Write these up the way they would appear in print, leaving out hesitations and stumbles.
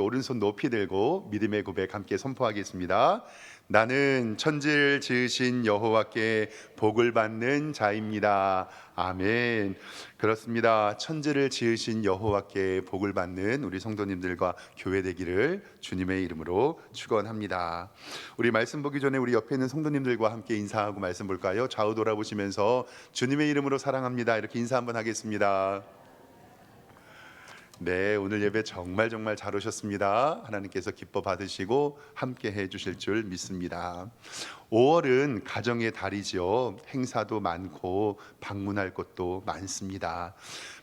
오른손 높이 들고 믿음의 고백 함께 선포하겠습니다. 나는 천지를 지으신 여호와께 복을 받는 자입니다. 아멘. 그렇습니다. 천지를 지으신 여호와께 복을 받는 우리 성도님들과 교회 되기를 주님의 이름으로 축원합니다. 우리 말씀 보기 전에 우리 옆에 있는 성도님들과 함께 인사하고 말씀 볼까요? 좌우 돌아보시면서 주님의 이름으로 사랑합니다. 이렇게 인사 한번 하겠습니다. 네, 오늘 예배 정말 잘 오셨습니다. 하나님께서 기뻐 받으시고 함께 해 주실 줄 믿습니다. 5월은 가정의 달이죠. 행사도 많고 방문할 곳도 많습니다.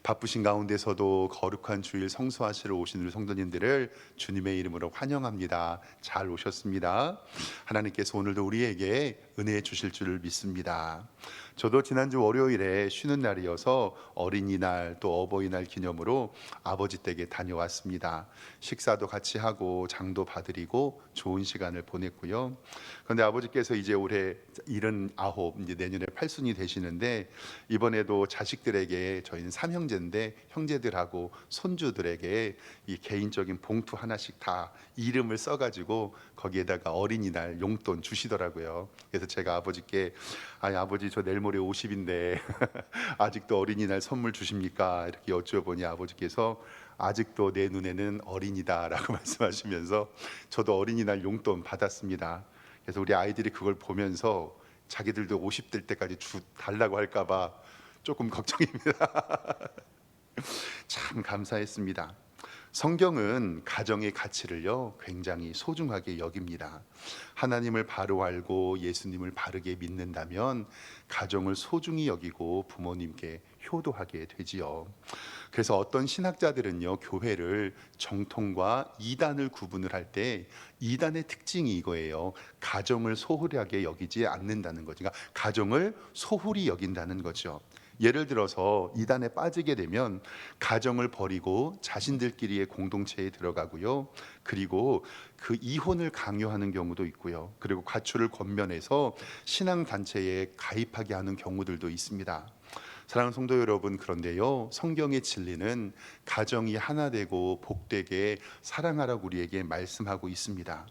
바쁘신 가운데서도 거룩한 주일 성수하시러 오신 우리 성도님들을 주님의 이름으로 환영합니다. 잘 오셨습니다. 하나님께서 오늘도 우리에게 은혜 주실 줄 믿습니다. 저도 지난주 월요일에 쉬는 날이어서 어린이날 또 어버이날 기념으로 아버지 댁에 다녀왔습니다. 식사도 같이 하고 장도 봐드리고 좋은 시간을 보냈고요. 그런데 아버지께서 이제 올해 79, 이제 내년에 8순이 되시는데 이번에도 자식들에게, 저희는 3형제인데 형제들하고 손주들에게 이 개인적인 봉투 하나씩 다 이름을 써가지고 거기에다가 어린이날 용돈 주시더라고요. 그래서 제가 아버지께 아버지 저 내일 모레 50인데 아직도 어린이날 선물 주십니까? 이렇게 여쭤보니 아버지께서 아직도 내 눈에는 어린이다라고 말씀하시면서 저도 어린이날 용돈 받았습니다. 그래서 우리 아이들이 그걸 보면서 자기들도 50 될 때까지 달라고 할까봐 조금 걱정입니다. 참 감사했습니다. 성경은 가정의 가치를요 굉장히 소중하게 여깁니다. 하나님을 바로 알고 예수님을 바르게 믿는다면 가정을 소중히 여기고 부모님께 효도하게 되지요. 그래서 어떤 신학자들은요 교회를 정통과 이단을 구분을 할 때 이단의 특징이 이거예요. 가정을 소홀하게 여기지 않는다는 거죠. 그러니까 가정을 소홀히 여긴다는 거죠. 예를 들어서 이단에 빠지게 되면 가정을 버리고 자신들끼리의 공동체에 들어가고요. 그리고 그 이혼을 강요하는 경우도 있고요. 그리고 가출을 권면해서 신앙단체에 가입하게 하는 경우들도 있습니다. 사랑하는 성도 여러분, 그런데요 성경의 진리는 가정이 하나 되고 복되게 사랑하라고 우리에게 말씀하고 있습니다.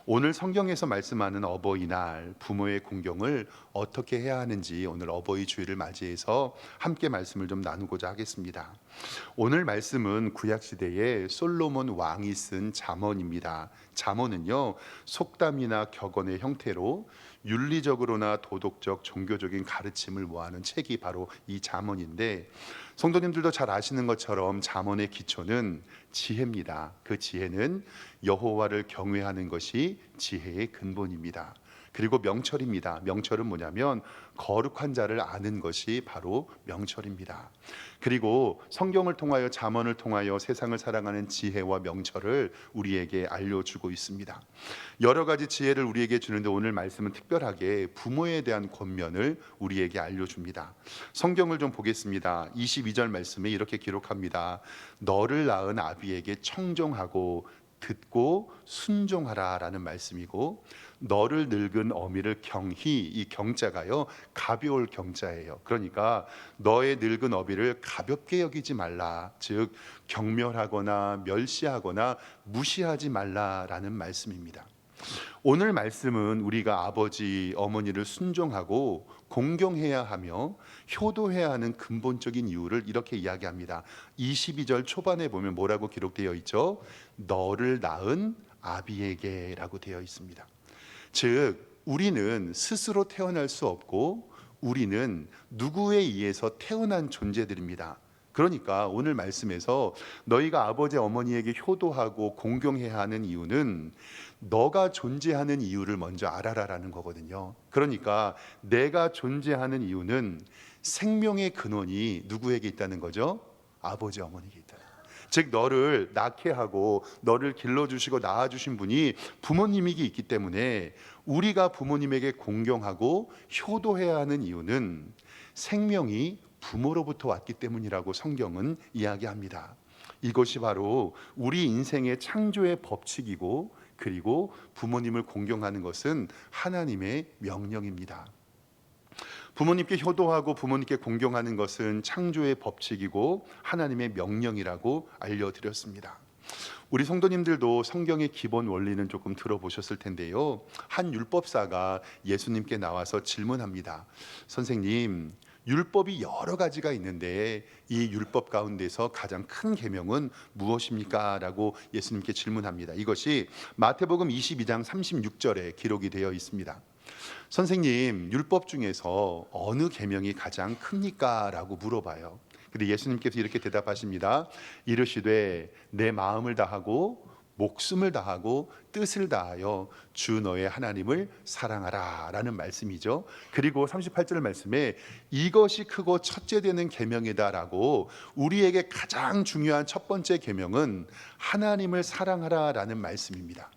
오늘 성경에서 말씀하는 어버이날 부모의 공경을 어떻게 해야 하는지 오늘 어버이 주일을 맞이해서 함께 말씀을 좀 나누고자 하겠습니다. 오늘 말씀은 구약시대에 솔로몬 왕이 쓴 잠언입니다. 잠언은요 속담이나 격언의 형태로 윤리적으로나 도덕적, 종교적인 가르침을 모아놓은 책이 바로 이 잠언인데, 성도님들도 잘 아시는 것처럼 잠언의 기초는 지혜입니다. 그 지혜는 여호와를 경외하는 것이 지혜의 근본입니다. 그리고 명철입니다. 명철은 뭐냐면 거룩한 자를 아는 것이 바로 명철입니다. 그리고 성경을 통하여, 잠언을 통하여 세상을 살아가는 지혜와 명철을 우리에게 알려주고 있습니다. 여러 가지 지혜를 우리에게 주는데 오늘 말씀은 특별하게 부모에 대한 권면을 우리에게 알려줍니다. 성경을 좀 보겠습니다. 22절 말씀에 이렇게 기록합니다. 너를 낳은 아비에게 청종하고 듣고 순종하라 라는 말씀이고, 너를 늙은 어미를 경히, 이 경자가요 가벼울 경자예요. 그러니까 너의 늙은 어미를 가볍게 여기지 말라, 즉 경멸하거나 멸시하거나 무시하지 말라라는 말씀입니다. 오늘 말씀은 우리가 아버지 어머니를 순종하고 공경해야 하며 효도해야 하는 근본적인 이유를 이렇게 이야기합니다. 22절 초반에 보면 뭐라고 기록되어 있죠? 너를 낳은 아비에게 라고 되어 있습니다. 즉 우리는 스스로 태어날 수 없고 우리는 누구에 의해서 태어난 존재들입니다. 그러니까 오늘 말씀에서 너희가 아버지 어머니에게 효도하고 공경해야 하는 이유는 너가 존재하는 이유를 먼저 알아라라는 거거든요. 그러니까 내가 존재하는 이유는 생명의 근원이 누구에게 있다는 거죠? 아버지 어머니에게 있다. 즉 너를 낳게 하고 너를 길러주시고 낳아주신 분이 부모님에게 있기 때문에 우리가 부모님에게 공경하고 효도해야 하는 이유는 생명이 부모로부터 왔기 때문이라고 성경은 이야기합니다. 이것이 바로 우리 인생의 창조의 법칙이고, 그리고 부모님을 공경하는 것은 하나님의 명령입니다. 부모님께 효도하고 부모님께 공경하는 것은 창조의 법칙이고 하나님의 명령이라고 알려드렸습니다. 우리 성도님들도 성경의 기본 원리는 조금 들어보셨을 텐데요. 한 율법사가 예수님께 나와서 질문합니다. 선생님, 율법이 여러 가지가 있는데 이 율법 가운데서 가장 큰 계명은 무엇입니까? 라고 예수님께 질문합니다. 이것이 마태복음 22장 36절에 기록이 되어 있습니다. 선생님, 율법 중에서 어느 계명이 가장 큽니까? 라고 물어봐요. 근데 예수님께서 이렇게 대답하십니다. 이르시되 내 마음을 다하고 목숨을 다하고 뜻을 다하여 주 너의 하나님을 사랑하라 라는 말씀이죠. 그리고 38절 말씀에 이것이 크고 첫째 되는 계명이다 라고 우리에게 가장 중요한 첫 번째 계명은 하나님을 사랑하라 라는 말씀입니다.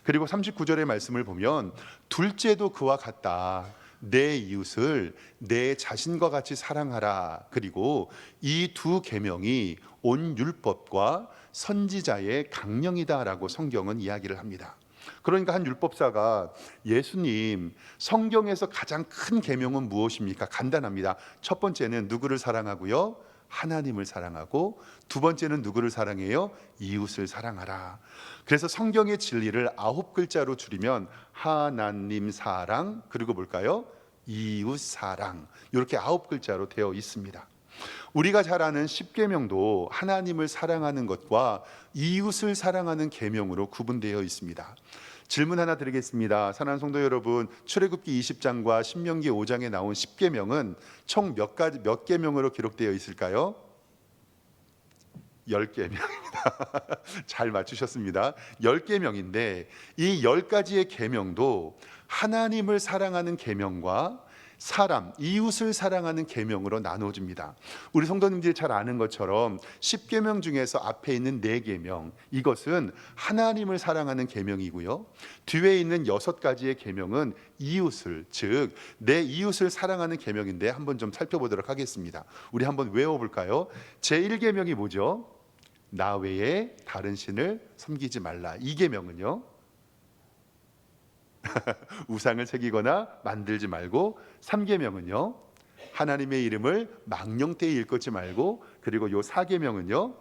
그리고 39절의 말씀을 보면 둘째도 그와 같다. 내 이웃을 내 자신과 같이 사랑하라. 그리고 이 두 계명이 온 율법과 선지자의 강령이다라고 성경은 이야기를 합니다. 그러니까 한 율법사가 예수님, 성경에서 가장 큰 계명은 무엇입니까? 간단합니다. 첫 번째는 누구를 사랑하고요? 하나님을 사랑하고, 두 번째는 누구를 사랑해요? 이웃을 사랑하라. 그래서 성경의 진리를 9글자로 줄이면 하나님 사랑, 그리고 뭘까요? 이웃 사랑. 이렇게 9글자로 되어 있습니다. 우리가 잘 아는 십계명도 하나님을 사랑하는 것과 이웃을 사랑하는 계명으로 구분되어 있습니다. 질문 하나 드리겠습니다. 사랑하는 성도 여러분, 출애굽기 20장과 신명기 5장에 나온 십계명은 총 몇 계명으로 기록되어 있을까요? 10계명입니다. 잘 맞추셨습니다. 10계명인데 이 10가지의 계명도 하나님을 사랑하는 계명과 사람, 이웃을 사랑하는 계명으로 나눠집니다. 우리 성도님들이 잘 아는 것처럼 10계명 중에서 앞에 있는 4계명, 이것은 하나님을 사랑하는 계명이고요. 뒤에 있는 6가지의 계명은 이웃을, 즉 내 이웃을 사랑하는 계명인데 한번 좀 살펴보도록 하겠습니다. 우리 한번 외워볼까요? 제1계명이 뭐죠? 나 외에 다른 신을 섬기지 말라. 2계명은요? 우상을 새기거나 만들지 말고, 3계명은요? 하나님의 이름을 망령되이 일컫지 말고, 그리고 요 4계명은요?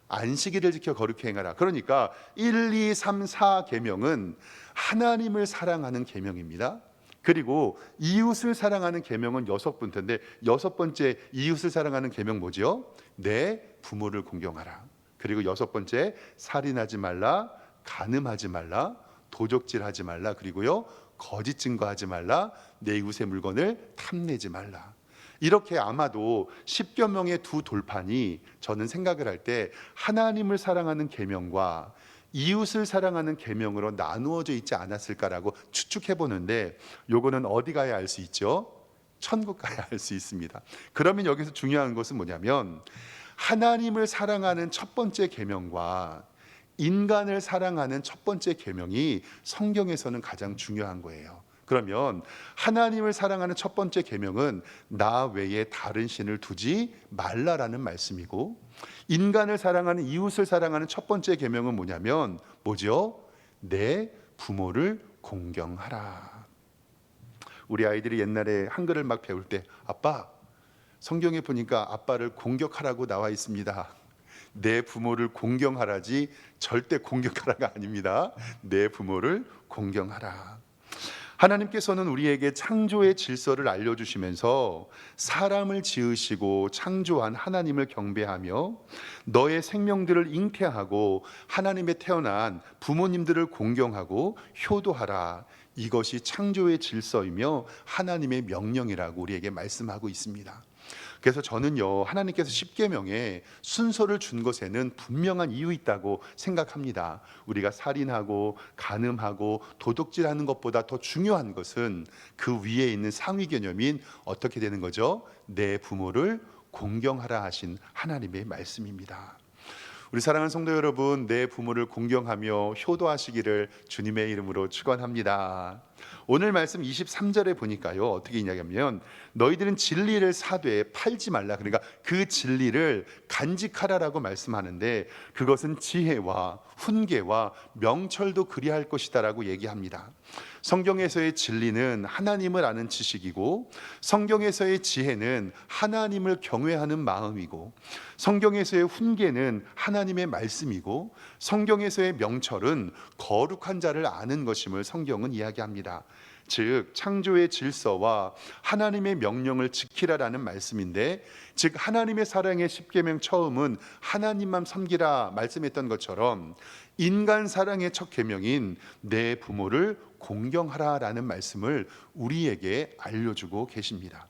안식일을 지켜 거룩히 행하라. 그러니까 1, 2, 3, 4계명은 하나님을 사랑하는 계명입니다. 그리고 이웃을 사랑하는 계명은 6번째인데 6번째 이웃을 사랑하는 계명 뭐죠? 내 부모를 공경하라. 그리고 6번째 살인하지 말라, 간음하지 말라, 도적질하지 말라, 그리고요 거짓 증거하지 말라, 내 이웃의 물건을 탐내지 말라. 이렇게 아마도 10계명의 두 돌판이 저는 생각을 할 때 하나님을 사랑하는 계명과 이웃을 사랑하는 계명으로 나누어져 있지 않았을까라고 추측해 보는데, 요거는 어디 가야 알 수 있죠? 천국 가야 알 수 있습니다. 그러면 여기서 중요한 것은 뭐냐면 하나님을 사랑하는 첫 번째 계명과 인간을 사랑하는 첫 번째 계명이 성경에서는 가장 중요한 거예요. 그러면 하나님을 사랑하는 첫 번째 계명은 나 외에 다른 신을 두지 말라라는 말씀이고, 인간을 사랑하는, 이웃을 사랑하는 첫 번째 계명은 뭐냐면 뭐죠? 내 부모를 공경하라. 우리 아이들이 옛날에 한글을 막 배울 때 아빠, 성경에 보니까 아빠를 공격하라고 나와 있습니다. 내 부모를 공경하라지 절대 공격하라가 아닙니다. 내 부모를 공경하라. 하나님께서는 우리에게 창조의 질서를 알려주시면서 사람을 지으시고 창조한 하나님을 경배하며 너의 생명들을 잉태하고 하나님의 태어난 부모님들을 공경하고 효도하라. 이것이 창조의 질서이며 하나님의 명령이라고 우리에게 말씀하고 있습니다. 그래서 저는요, 하나님께서 십계명에 순서를 준 것에는 분명한 이유 있다고 생각합니다. 우리가 살인하고 간음하고 도둑질하는 것보다 더 중요한 것은 그 위에 있는 상위 개념인 어떻게 되는 거죠? 내 부모를 공경하라 하신 하나님의 말씀입니다. 우리 사랑하는 성도 여러분, 내 부모를 공경하며 효도하시기를 주님의 이름으로 축원합니다. 오늘 말씀 23절에 보니까요, 어떻게 이야기하면 너희들은 진리를 사되 팔지 말라. 그러니까 그 진리를 간직하라라고 말씀하는데, 그것은 지혜와 훈계와 명철도 그리할 것이다라고 얘기합니다. 성경에서의 진리는 하나님을 아는 지식이고, 성경에서의 지혜는 하나님을 경외하는 마음이고, 성경에서의 훈계는 하나님의 말씀이고, 성경에서의 명철은 거룩한 자를 아는 것임을 성경은 이야기합니다. 즉 창조의 질서와 하나님의 명령을 지키라라는 말씀인데, 즉 하나님의 사랑의 십계명 처음은 하나님만 섬기라 말씀했던 것처럼, 인간 사랑의 첫 계명인 내 부모를 공경하라라는 말씀을 우리에게 알려주고 계십니다.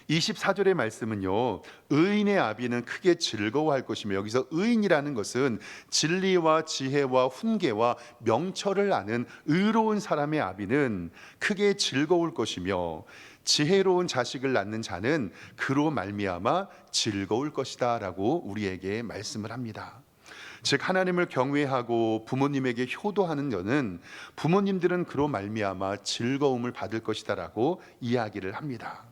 24절의 말씀은요, 의인의 아비는 크게 즐거워할 것이며, 여기서 의인이라는 것은 진리와 지혜와 훈계와 명철을 아는 의로운 사람의 아비는 크게 즐거울 것이며, 지혜로운 자식을 낳는 자는 그로 말미암아 즐거울 것이다 라고 우리에게 말씀을 합니다. 즉 하나님을 경외하고 부모님에게 효도하는 자는 부모님들은 그로 말미암아 즐거움을 받을 것이다라고 이야기를 합니다.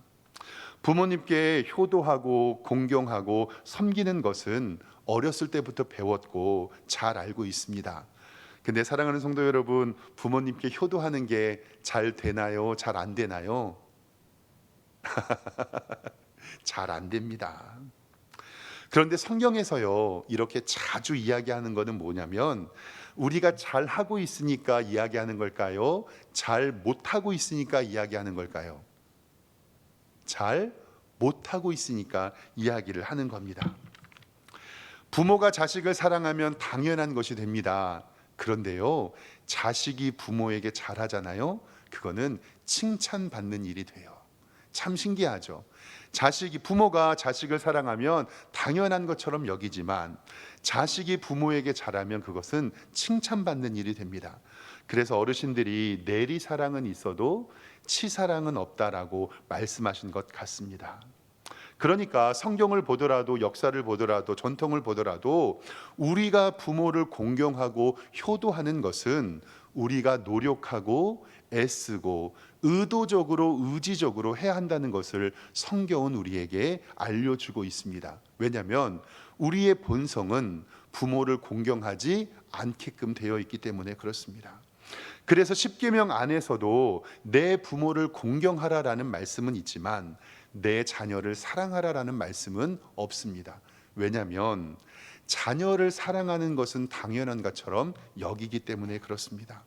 부모님께 효도하고 공경하고 섬기는 것은 어렸을 때부터 배웠고 잘 알고 있습니다. 근데 사랑하는 성도 여러분, 부모님께 효도하는 게 잘 되나요? 잘 안 되나요? 잘 안 됩니다. 그런데 성경에서요, 이렇게 자주 이야기하는 것은 뭐냐면, 우리가 잘 하고 있으니까 이야기하는 걸까요? 잘 못하고 있으니까 이야기하는 걸까요? 잘 못하고 있으니까 이야기를 하는 겁니다. 부모가 자식을 사랑하면 당연한 것이 됩니다. 그런데요, 자식이 부모에게 잘하잖아요. 그거는 칭찬받는 일이 돼요. 참 신기하죠. 부모가 자식을 사랑하면 당연한 것처럼 여기지만, 자식이 부모에게 잘하면 그것은 칭찬받는 일이 됩니다. 그래서 어르신들이 내리 사랑은 있어도 치 사랑은 없다라고 말씀하신 것 같습니다. 그러니까 성경을 보더라도, 역사를 보더라도, 전통을 보더라도 우리가 부모를 공경하고 효도하는 것은 우리가 노력하고 애쓰고 의도적으로 의지적으로 해야 한다는 것을 성경은 우리에게 알려주고 있습니다. 왜냐하면 우리의 본성은 부모를 공경하지 않게끔 되어 있기 때문에 그렇습니다. 그래서 십계명 안에서도 내 부모를 공경하라라는 말씀은 있지만 내 자녀를 사랑하라라는 말씀은 없습니다. 왜냐하면 자녀를 사랑하는 것은 당연한 것처럼 여기기 때문에 그렇습니다.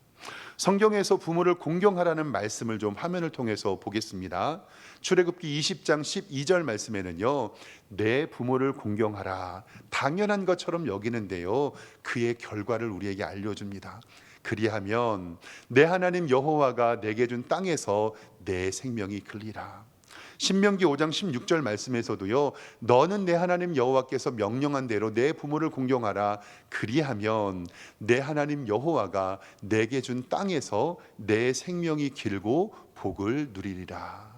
성경에서 부모를 공경하라는 말씀을 좀 화면을 통해서 보겠습니다. 출애굽기 20장 12절 말씀에는요, 내 부모를 공경하라 당연한 것처럼 여기는데요, 그의 결과를 우리에게 알려줍니다. 그리하면 내 하나님 여호와가 내게 준 땅에서 내 생명이 클리라. 신명기 5장 16절 말씀에서도요, 너는 내 하나님 여호와께서 명령한 대로 내 부모를 공경하라. 그리하면 내 하나님 여호와가 내게 준 땅에서 내 생명이 길고 복을 누리리라.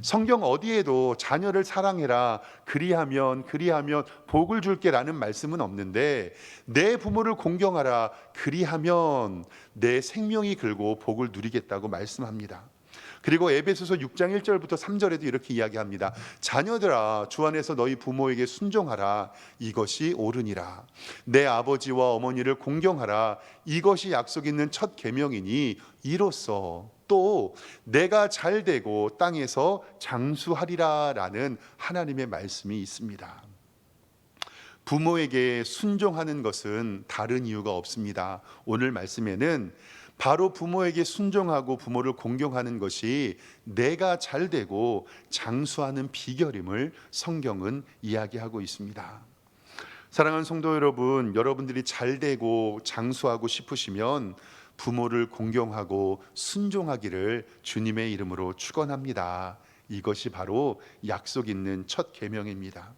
성경 어디에도 자녀를 사랑해라, 그리하면 복을 줄게라는 말씀은 없는데, 내 부모를 공경하라, 그리하면 내 생명이 길고 복을 누리겠다고 말씀합니다. 그리고 에베소서 6장 1절부터 3절에도 이렇게 이야기합니다. 자녀들아, 주 안에서 너희 부모에게 순종하라. 이것이 옳으니라. 내 아버지와 어머니를 공경하라. 이것이 약속 있는 첫 계명이니 이로써 또 내가 잘 되고 땅에서 장수하리라라는 하나님의 말씀이 있습니다. 부모에게 순종하는 것은 다른 이유가 없습니다. 오늘 말씀에는 바로 부모에게 순종하고 부모를 공경하는 것이 내가 잘 되고 장수하는 비결임을 성경은 이야기하고 있습니다. 사랑하는 성도 여러분, 여러분들이 잘 되고 장수하고 싶으시면 부모를 공경하고 순종하기를 주님의 이름으로 축원합니다. 이것이 바로 약속 있는 첫 계명입니다.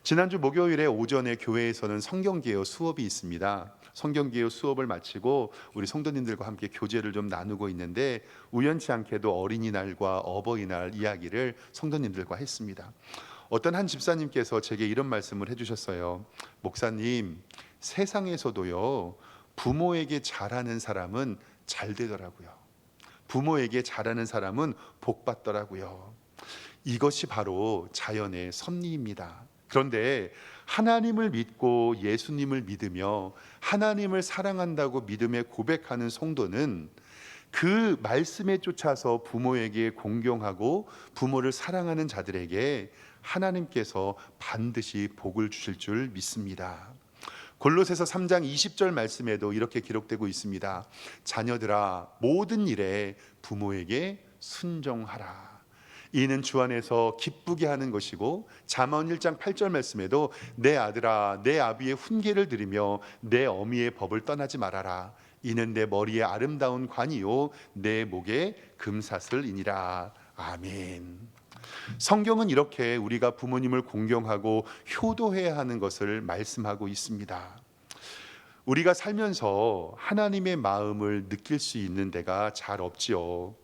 지난주 목요일에 오전에 교회에서는 성경개요 수업이 있습니다. 성경개요 수업을 마치고 우리 성도님들과 함께 교제를 좀 나누고 있는데, 우연치 않게도 어린이날과 어버이날 이야기를 성도님들과 했습니다. 어떤 한 집사님께서 제게 이런 말씀을 해주셨어요. 목사님, 세상에서도요, 부모에게 잘하는 사람은 잘 되더라고요. 부모에게 잘하는 사람은 복 받더라고요. 이것이 바로 자연의 섭리입니다. 그런데 하나님을 믿고 예수님을 믿으며 하나님을 사랑한다고 믿음에 고백하는 성도는 그 말씀에 쫓아서 부모에게 공경하고 부모를 사랑하는 자들에게 하나님께서 반드시 복을 주실 줄 믿습니다. 골로새서 3장 20절 말씀에도 이렇게 기록되고 있습니다. 자녀들아 모든 일에 부모에게 순종하라. 이는 주 안에서 기쁘게 하는 것이고, 잠언 1장 8절 말씀에도 내 아들아 내 아비의 훈계를 들으며 내 어미의 법을 떠나지 말아라. 이는 내 머리에 아름다운 관이요 내 목에 금사슬이니라. 아멘. 성경은 이렇게 우리가 부모님을 공경하고 효도해야 하는 것을 말씀하고 있습니다. 우리가 살면서 하나님의 마음을 느낄 수 있는 데가 잘 없지요.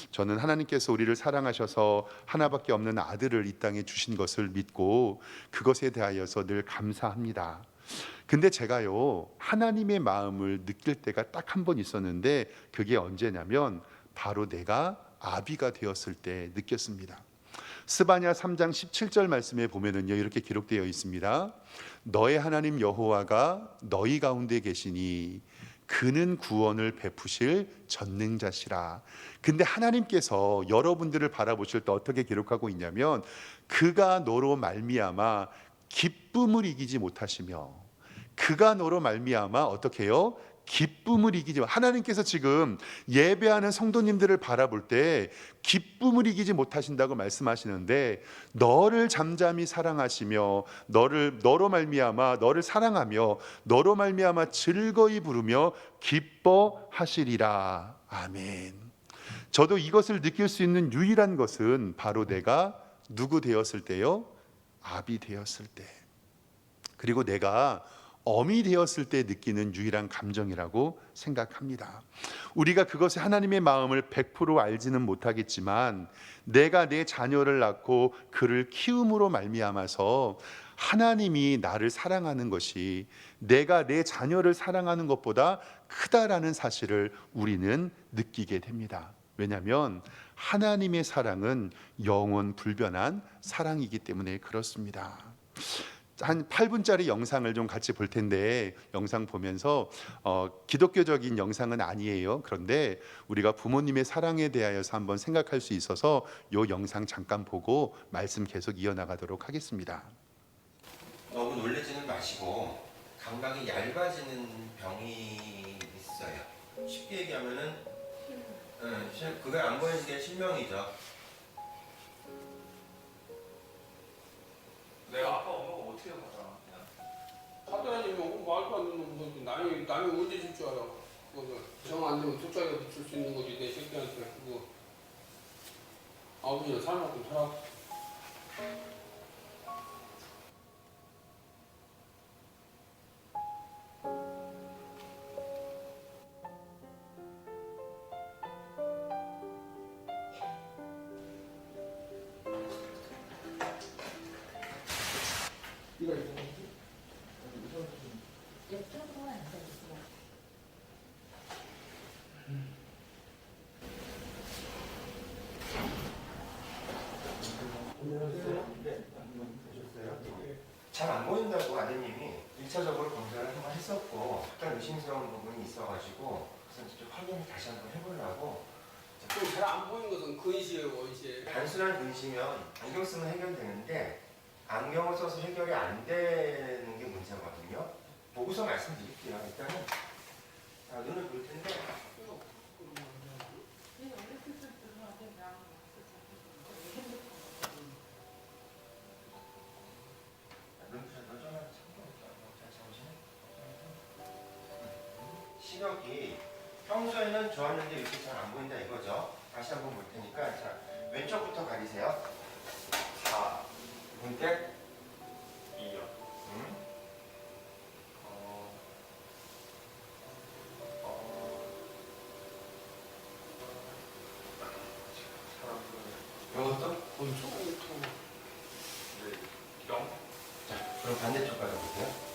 저는 하나님께서 우리를 사랑하셔서 하나밖에 없는 아들을 이 땅에 주신 것을 믿고 그것에 대하여서 늘 감사합니다. 근데 제가요, 하나님의 마음을 느낄 때가 딱 한 번 있었는데 그게 언제냐면 바로 내가 아비가 되었을 때 느꼈습니다. 스바냐 3장 17절 말씀에 보면은요, 이렇게 기록되어 있습니다. 너의 하나님 여호와가 너희 가운데 계시니 그는 구원을 베푸실 전능자시라. 근데 하나님께서 여러분들을 바라보실 때 어떻게 기록하고 있냐면 그가 너로 말미암아 기쁨을 이기지 못하시며 그가 너로 말미암아 어떻게 해요? 기쁨을 이기지 하나님께서 지금 예배하는 성도님들을 바라볼 때 기쁨을 이기지 못하신다고 말씀하시는데 너를 잠잠히 사랑하시며 너로 말미암아 너를 사랑하며 너로 말미암아 즐거이 부르며 기뻐하시리라. 아멘. 저도 이것을 느낄 수 있는 유일한 것은 바로 내가 누구 되었을 때요? 아비 되었을 때. 그리고 내가 어미 되었을 때 느끼는 유일한 감정이라고 생각합니다. 우리가 그것이 하나님의 마음을 100% 알지는 못하겠지만 내가 내 자녀를 낳고 그를 키움으로 말미암아서 하나님이 나를 사랑하는 것이 내가 내 자녀를 사랑하는 것보다 크다라는 사실을 우리는 느끼게 됩니다. 왜냐하면 하나님의 사랑은 영원 불변한 사랑이기 때문에 그렇습니다. 한 8분짜리 영상을 좀 같이 볼 텐데 영상 보면서 기독교적인 영상은 아니에요. 그런데 우리가 부모님의 사랑에 대하여서 한번 생각할 수 있어서 이 영상 잠깐 보고 말씀 계속 이어나가도록 하겠습니다. 너무 놀라지는 마시고 감각이 얇아지는 병이 있어요. 쉽게 얘기하면은 그게 안 보이는 게 실명이죠. 내가 아빠 엄마가 어떻게 하나? 하더라니 말도 안 되는 거지. 남이 언제 줄 줄 알아? 정 안 되면 뚝딱이라도 줄 수 있는 거지. 내 새끼한테 그거 아버지는 살만큼 살아. 이거 잘 안 보인다고 아드님이 1차적으로 검사를 한번 했었고 약간 의심스러운 부분이 있어가지고 그래서 좀 확인을 다시 한번 해보려고. 잘 안 보이는 것은 근시예요, 원시. 단순한 근시면 안경 쓰면 해결되는데 안경을 써서 해결이 안 되는 게 문제거든요. 보고서 말씀드릴게요. 일단은 눈을 볼 텐데 시력이 평소에는 좋았는데 이렇게 잘 안 보인다 이거죠. 다시 한번 볼 테니까 자, 왼쪽부터 가리세요. 4 문택 2요. 이것도? 자, 그럼 반대쪽 가려볼게요.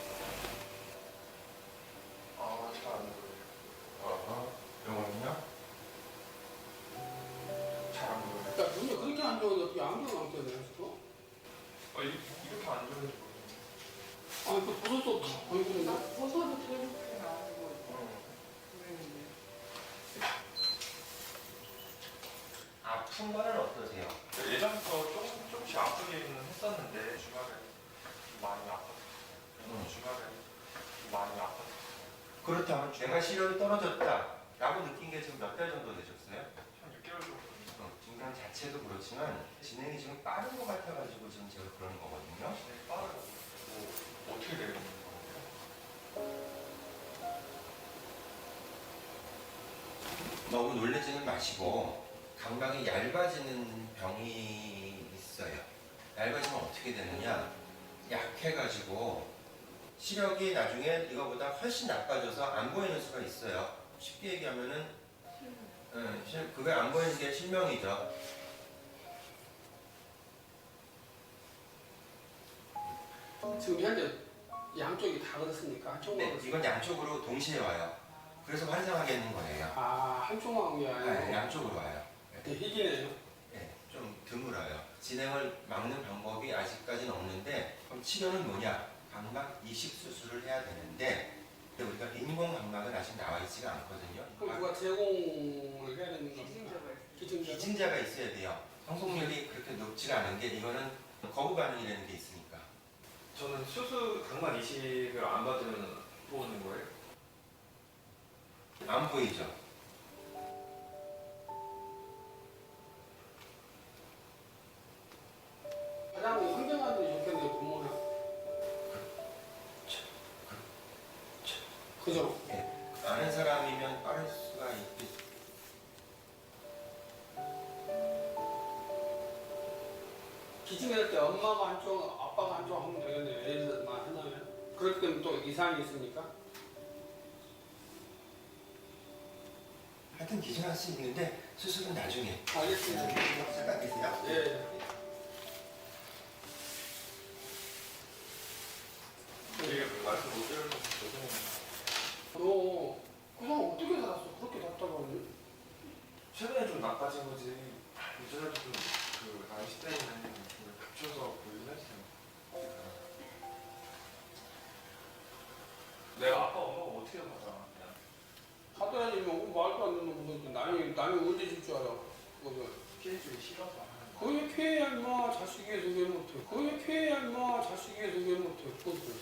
요거는요? 안경 안 껴네 지금? 이렇게 안 좋은지 모르겠네. 아니 그 벗어도 다 보이거든요. 벗어도 저렇게 나오고 그랬는데. 아픈 거는 어떠세요? 예전부터 조금씩 아프기는 했었는데 주말에 좀 많이 아팠어요. 주말에 좀 많이 아팠어요. 그렇다면 내가 시력이 떨어졌다라고 느낀 게 지금 몇 달 정도 되셨어요? 한 6개월 정도. 증상 자체도 그렇지만 진행이 지금 빠른 것 같아가지고 지금 제가 그러는 거거든요. 진행이 빠르고 뭐 어떻게 되는 거예요? 너무 놀라지는 마시고 감각이 얇아지는 병이 있어요. 얇아지면 어떻게 되느냐? 약해가지고 시력이 나중에 이거보다 훨씬 나빠져서 안 보이는 수가 있어요. 쉽게 얘기하면은 그게 안 보이는 게 실명이죠. 지금 현재 양쪽이 다 그렇습니까? 한쪽만 네, 그렇습니까? 이건 양쪽으로 동시에 와요. 그래서 환장하게 있는 거예요. 아 한쪽만 온 게 아니고 네, 양쪽으로 와요. 희귀네요. 네, 좀 드물어요. 진행을 막는 방법이 아직까지는 없는데 그럼 치료는 뭐냐? 각막 이식 수술을 해야 되는데 근데 우리가 인공 각막은 아직 나와 있지가 않거든요. 그럼 누가 제공을 해야 되는 겁니까? 기증자가 있어요. 기증자. 기증자가 있어야 돼요. 성공률이 그렇게 높지가 않은 게 이거는 거부 반응이라는 게 있으니까. 저는 각막 이식을 안 받으면 보는 거예요? 안 보이죠? 가장 환경하는 좋겠네요, 부모는. 그죠? 아는 사람이면 빠를 수가 있겠죠. 기증할 때 엄마가 한쪽, 아빠가 한쪽 하면 되겠네요. 애들만 하나면. 그럴 때는 또 이상이 있습니까? 하여튼 기증할 수 있는데 수술은 나중에. 알겠습니다. 잠깐 계세요. 예. 이게 말씀 못 드려서 죄송해요. 너 그냥 어떻게 살았어? 그렇게 답답하니? 최근에 좀 나빠진 거지. 예전에도 좀그 나이 10대에는 겹쳐서 보이긴 했어요. 내가 아빠 엄마가 어떻게 가자. 하더라니면 말도 안 되는 거 남이 언제 줄 줄 알아? 그거를. 피해주기 싫어서 하는 거. 그게 피해야 임마 자식 위해서 왜 못해? 그게 피해야 임마 자식 위해서 왜 못해? 그것을.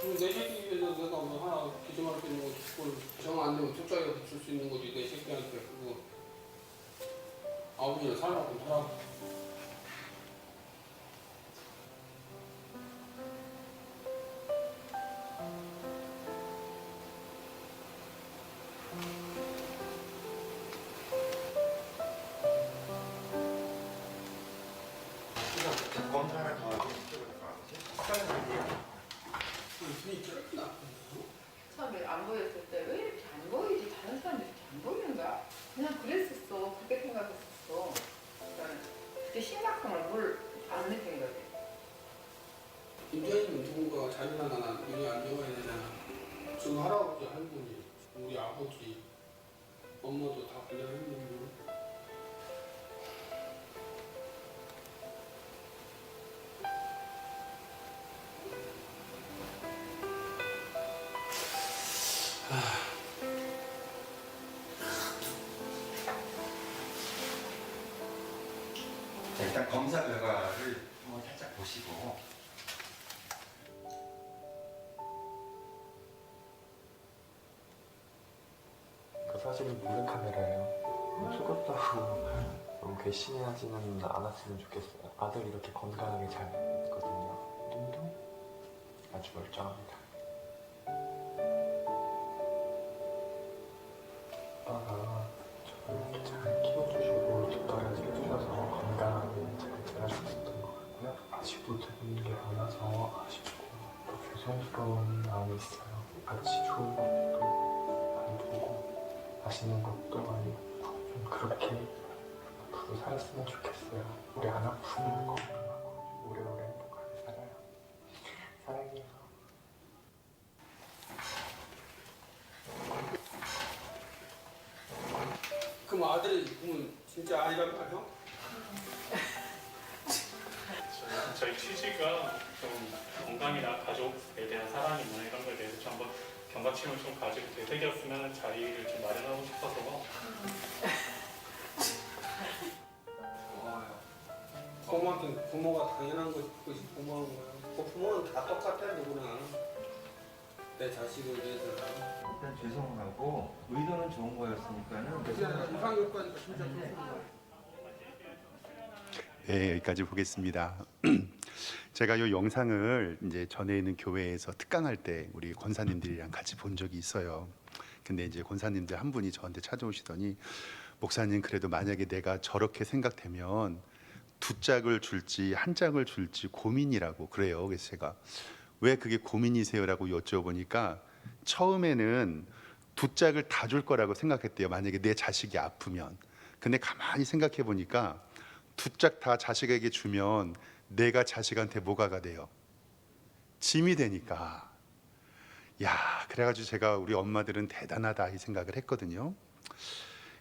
그럼 내 새끼 위해서 내가 뭐 하나 기증할 수 있는 거 그걸 정 안 되면 쪽자기라도 줄 수 있는 거지 내 새끼한테 그거 아버지는 살만큼 살아. 검사 하나 더 하고 이쪽으로 가보세요. 습관은 아니에요. 눈이 저렇게 나쁜데요? 처음에 안 보였을 때 왜 이렇게 안 보이지? 다른 사람들 이렇게 안 보이는가? 그냥 그랬었어. 그렇게 생각했었어. 그러니까 그때 심각함을 안 느낀 거지. 인자이면 누군가 자기나 나나 눈이 안 좋아야 되잖아. 지금 할아버지, 할머니, 우리 아버지, 엄마도 다 그냥 했는데. 자, 일단 검사 결과를 한번 살짝 보시고 사실은 몰래카메라예요. 속였다고 너무 괘씸하지는 않았으면 좋겠어요. 아들 이렇게 건강하게 잘 있거든요. 눈도 아주 멀쩡합니다. 아빠가 저를 이렇게 잘 키워주시고 뒷바라지 해주셔서 건강하게 잘 자라셨었던 것 같고요. 아직도 되는 게 많아서 아쉽고 또 죄송스러운 마음이 있어요. 같이 좋은 것도 안 보고 맛있는 것도 많이 먹고 좀 그렇게 앞으로 살았으면 좋겠어요. 우리 안 아프는 거 오래오래 행복하게 살아요. 사랑해요. 아들이 보면 진짜 아니란 말이야? 저희 취지가 좀 건강이나 가족에 대한 사랑이나 이런 거에 대해서 좀 한번 경각심을 좀 가지고 되새겼으면 자리를 좀 마련하고 싶어서 부모한테 부모가 당연한 것이 부모한 거야. 그 부모는 다 똑같아 누구나. 내 자식을 위해서. 일단 죄송하고 의도는 좋은 거였으니까는 이상효과니까 진짜 좋습니다. 네, 여기까지 보겠습니다. 제가 이 영상을 이제 전에 있는 교회에서 특강할 때 우리 권사님들이랑 같이 본 적이 있어요. 근데 이제 권사님들 한 분이 저한테 찾아오시더니 목사님 그래도 만약에 내가 저렇게 생각되면 두 짝을 줄지 한 짝을 줄지 고민이라고 그래요. 그래서 제가 왜 그게 고민이세요라고 여쭤보니까 처음에는 두 짝을 다 줄 거라고 생각했대요. 만약에 내 자식이 아프면. 근데 가만히 생각해 보니까 두 짝 다 자식에게 주면 내가 자식한테 뭐가 돼요? 짐이 되니까. 야, 그래가지고 제가 우리 엄마들은 대단하다 이 생각을 했거든요.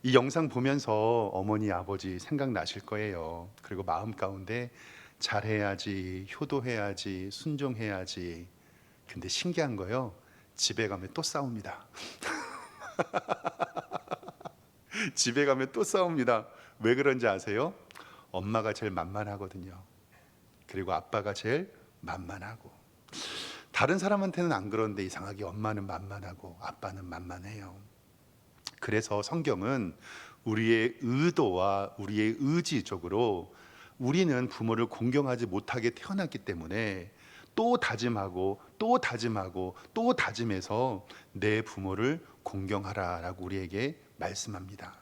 이 영상 보면서 어머니 아버지 생각나실 거예요. 그리고 마음 가운데 잘해야지, 효도해야지, 순종해야지. 근데 신기한 거요. 집에 가면 또 싸웁니다. 집에 가면 또 싸웁니다. 왜 그런지 아세요? 엄마가 제일 만만하거든요. 그리고 아빠가 제일 만만하고. 다른 사람한테는 안 그런데 이상하게 엄마는 만만하고 아빠는 만만해요. 그래서 성경은 우리의 의도와 우리의 의지적으로 우리는 부모를 공경하지 못하게 태어났기 때문에 또 다짐하고 또 다짐하고 또 다짐해서 내 부모를 공경하라라고 우리에게 말씀합니다.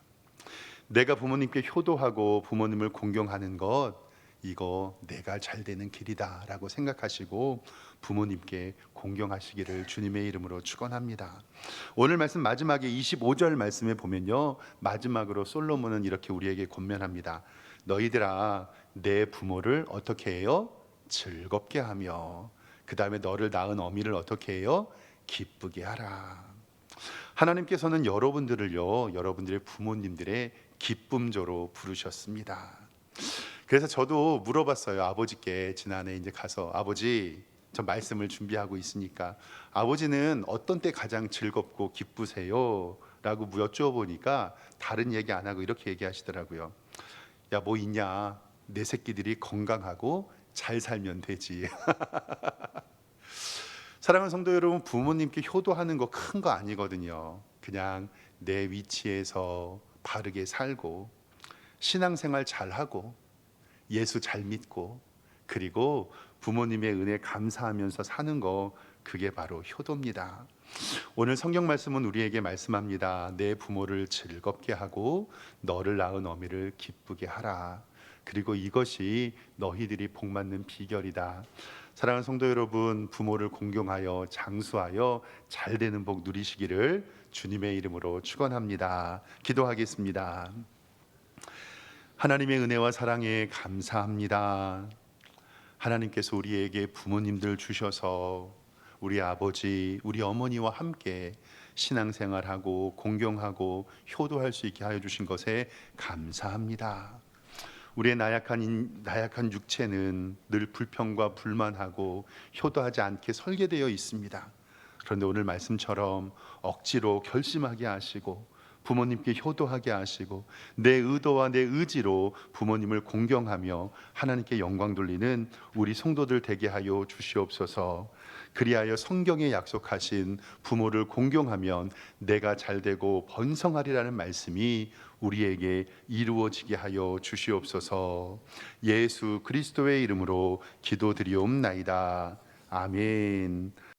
내가 부모님께 효도하고 부모님을 공경하는 것, 이거 내가 잘 되는 길이다라고 생각하시고 부모님께 공경하시기를 주님의 이름으로 축원합니다. 오늘 말씀 마지막에 25절 말씀에 보면요, 마지막으로 솔로몬은 이렇게 우리에게 권면합니다. 너희들아 내 부모를 어떻게 해요? 즐겁게 하며 그 다음에 너를 낳은 어미를 어떻게 해요? 기쁘게 하라. 하나님께서는 여러분들을요, 여러분들의 부모님들의 기쁨조로 부르셨습니다. 그래서 저도 물어봤어요. 아버지께 지난해 이제 가서 아버지 저 말씀을 준비하고 있으니까 아버지는 어떤 때 가장 즐겁고 기쁘세요? 라고 여쭤보니까 다른 얘기 안 하고 이렇게 얘기하시더라고요. 야, 뭐 있냐? 내 새끼들이 건강하고 잘 살면 되지. 사랑하는 성도 여러분, 부모님께 효도하는 거 큰 거 아니거든요. 그냥 내 위치에서 바르게 살고 신앙생활 잘하고 예수 잘 믿고 그리고 부모님의 은혜 감사하면서 사는 거, 그게 바로 효도입니다. 오늘 성경 말씀은 우리에게 말씀합니다. 내 부모를 즐겁게 하고 너를 낳은 어미를 기쁘게 하라. 그리고 이것이 너희들이 복받는 비결이다. 사랑하는 성도 여러분, 부모를 공경하여 장수하여 잘 되는 복 누리시기를 주님의 이름으로 축원합니다. 기도하겠습니다. 하나님의 은혜와 사랑에 감사합니다. 하나님께서 우리에게 부모님들 주셔서 우리 아버지, 우리 어머니와 함께 신앙생활하고 공경하고 효도할 수 있게 하여 주신 것에 감사합니다. 우리의 나약한 육체는 늘 불평과 불만하고 효도하지 않게 설계되어 있습니다. 그런데 오늘 말씀처럼 억지로 결심하게 하시고 부모님께 효도하게 하시고 내 의도와 내 의지로 부모님을 공경하며 하나님께 영광 돌리는 우리 성도들 되게 하여 주시옵소서. 그리하여 성경에 약속하신 부모를 공경하면 내가 잘되고 번성하리라는 말씀이 우리에게 이루어지게 하여 주시옵소서. 예수 그리스도의 이름으로 기도드리옵나이다. 아멘.